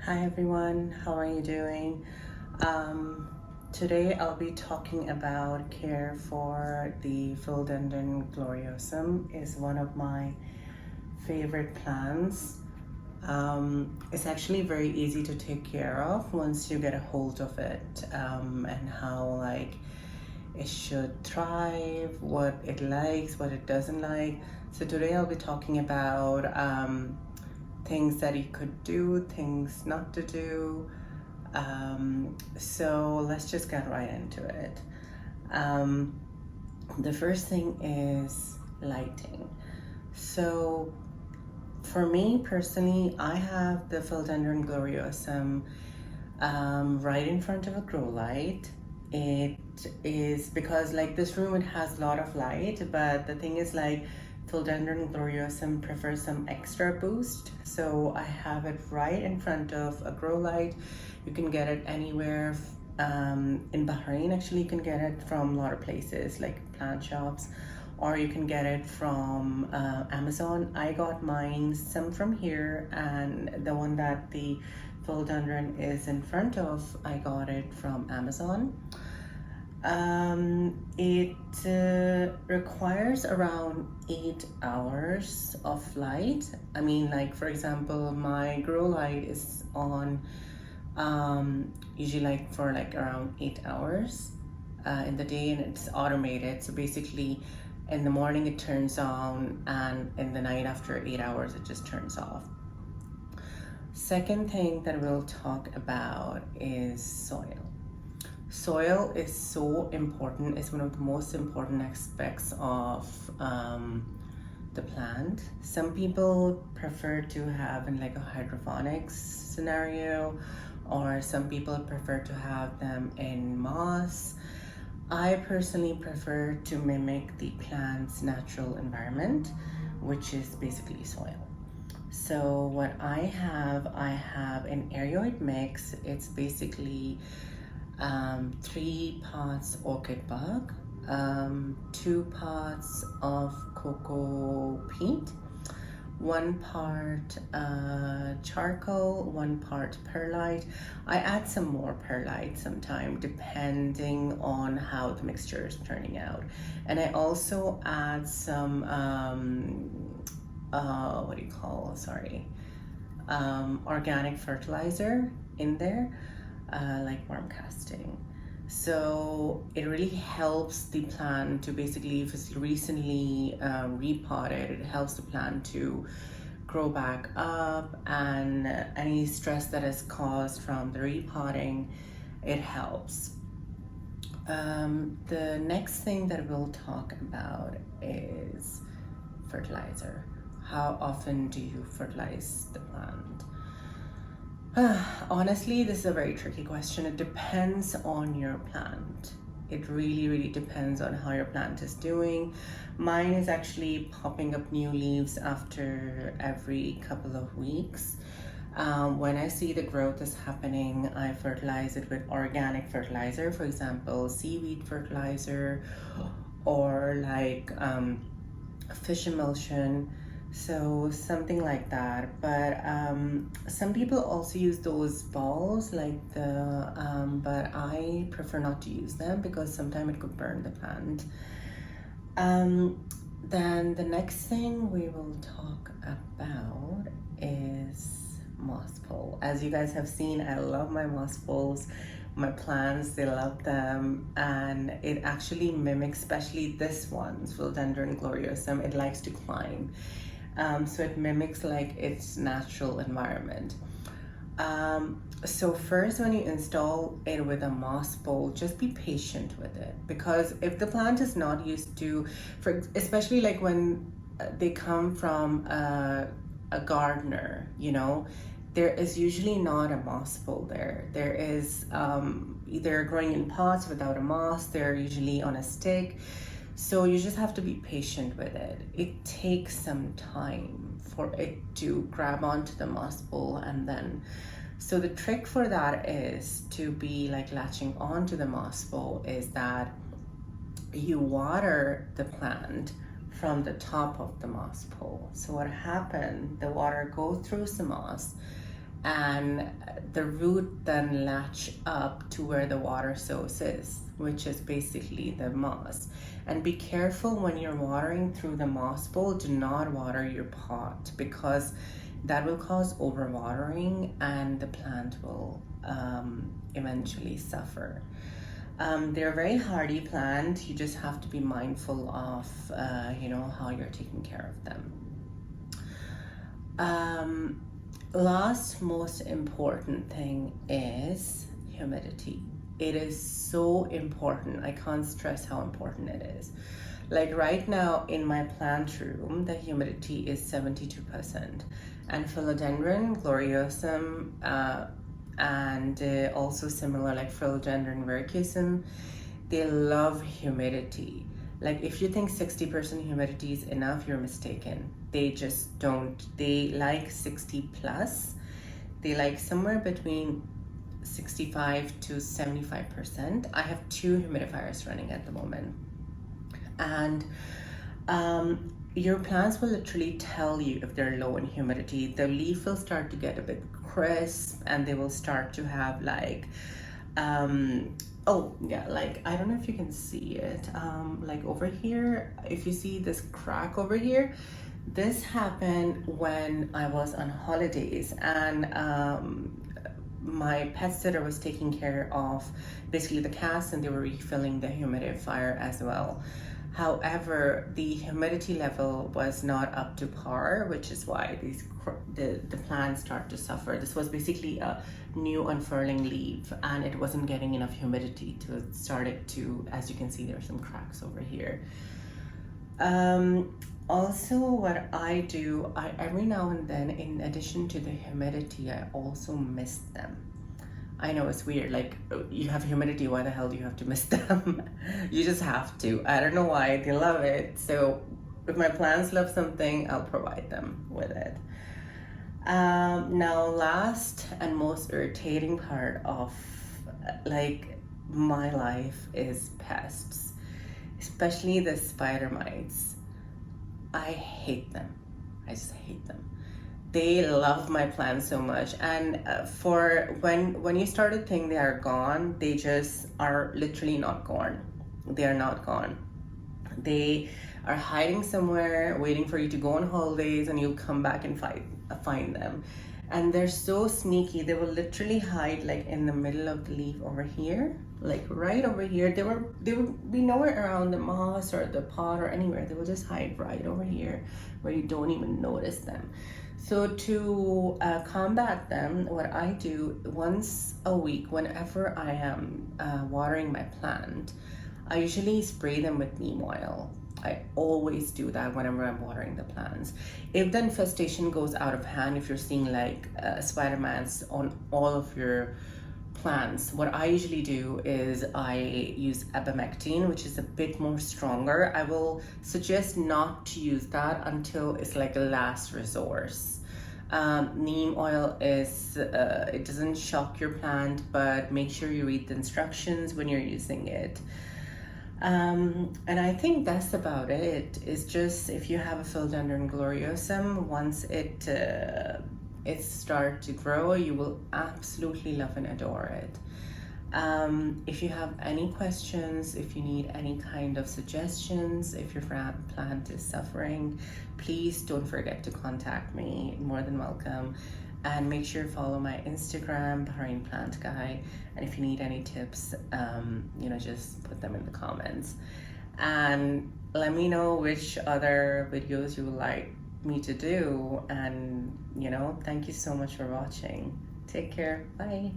Hi everyone, how are you doing? Today I'll be talking about care for the Philodendron Gloriosum. Is one of my favorite plants. It's actually very easy to take care of once you get a hold of it, and how it should thrive, what it likes, what it doesn't like. So today I'll be talking about things that you could do, things not to do. So let's just get right into it. Um, the first thing is lighting. So for me personally, I have the Philodendron Gloriosum right in front of a grow light. It is because this room, it has a lot of light, but the thing is Philodendron Gloriosum prefers some extra boost. So I have it right in front of a grow light. You can get it anywhere. In Bahrain, actually, you can get it from a lot of places like plant shops, or you can get it from Amazon. I got mine some from here, and the one that the philodendron is in front of, I got it from Amazon. It requires around 8 hours of light. I mean, for example, my grow light is on usually for around 8 hours in the day, and it's automated. So basically, in the morning it turns on, and in the night after 8 hours it just turns off. Second thing that we'll talk about is soil. Soil is so important. It's one of the most important aspects of the plant. Some people prefer to have in a hydroponics scenario, or some people prefer to have them in moss. I personally prefer to mimic the plant's natural environment, which is basically soil. So what I have an aeroid mix. It's basically 3 pots orchid bug, 2 pots of cocoa peat, 1 part charcoal, 1 part perlite. I add some more perlite sometime depending on how the mixture is turning out. And I also add some organic fertilizer in there, like worm casting. So it really helps the plant to basically, if it's recently repotted, it helps the plant to grow back up, and any stress that is caused from the repotting, it helps. The next thing that we'll talk about is fertilizer. How often do you fertilize the plant? Honestly, this is a very tricky question. It depends on your plant. It really depends on how your plant is doing. Mine is actually popping up new leaves after every couple of weeks. When I see the growth is happening, I fertilize it with organic fertilizer, for example, seaweed fertilizer, or fish emulsion. So something like that. But some people also use those balls, but I prefer not to use them because sometimes it could burn the plant. Then the next thing we will talk about is moss pole. As you guys have seen, I love my moss poles. My plants, they love them, and it actually mimics, especially this one, Philodendron Gloriosum. It likes to climb. So it mimics its natural environment. So first, when you install it with a moss pole, just be patient with it, because if the plant is not used to, especially when they come from a gardener, there is usually not a moss pole there. There is either growing in pots without a moss. They're usually on a stick. So you just have to be patient with it. It takes some time for it to grab onto the moss pole, and then, so the trick for that is to be latching onto the moss pole, is that you water the plant from the top of the moss pole. So what happened, the water goes through the moss, and the root then latch up to where the water source is, which is basically the moss. And be careful when you're watering through the moss bowl. Do not water your pot, because that will cause overwatering and the plant will eventually suffer. They're a very hardy plant. You just have to be mindful of how you're taking care of them. Last most important thing is humidity. It is so important. I can't stress how important it is. Like right now in my plant room, the humidity is 72%. And Philodendron Gloriosum and also similar like Philodendron Gloriosum, they love humidity. Like if you think 60% humidity is enough, you're mistaken. They just don't. They like 60 plus. They like somewhere between 65 to 75%. I have 2 humidifiers running at the moment. And your plants will literally tell you if they're low in humidity. The leaf will start to get a bit crisp, and they will start to have like oh yeah, like I don't know if you can see it, like over here, if you see this crack over here, this happened when I was on holidays, and my pet sitter was taking care of basically the cats, and they were refilling the humidifier as well. However, the humidity level was not up to par, which is why the plants start to suffer. This was basically a new unfurling leaf, and it wasn't getting enough humidity to start it to, as you can see, there are some cracks over here. Also, what I do, every now and then, in addition to the humidity, I also mist them. I know it's weird, like you have humidity, why the hell do you have to mist them? You just have to. I don't know why, they love it. So if my plants love something, I'll provide them with it. Now, last and most irritating part of like my life is pests, especially the spider mites. I hate them. I just hate them. They love my plants so much, and for when you start to think they are gone, they just are literally not gone. They are not gone. They are hiding somewhere, waiting for you to go on holidays, and you'll come back and find them. And they're so sneaky. They will literally hide like in the middle of the leaf over here, like right over here. They would be nowhere around the moss or the pot or anywhere. They will just hide right over here where you don't even notice them. So to combat them, what I do once a week, whenever I am watering my plant, I usually spray them with neem oil. I always do that whenever I'm watering the plants. If the infestation goes out of hand, if you're seeing like spider mites on all of your plants, what I usually do is I use abamectin, which is a bit more stronger. I will suggest not to use that until it's like a last resource. Neem oil is, it doesn't shock your plant, but make sure you read the instructions when you're using it. And I think that's about it. It's just, if you have a Philodendron Gloriosum, once it starts to grow, you will absolutely love and adore it. If you have any questions, if you need any kind of suggestions, if your plant is suffering, please don't forget to contact me. More than welcome. And make sure to follow my Instagram, Bahrain Plant Guy. And if you need any tips, just put them in the comments. And let me know which other videos you would like me to do. And, thank you so much for watching. Take care. Bye.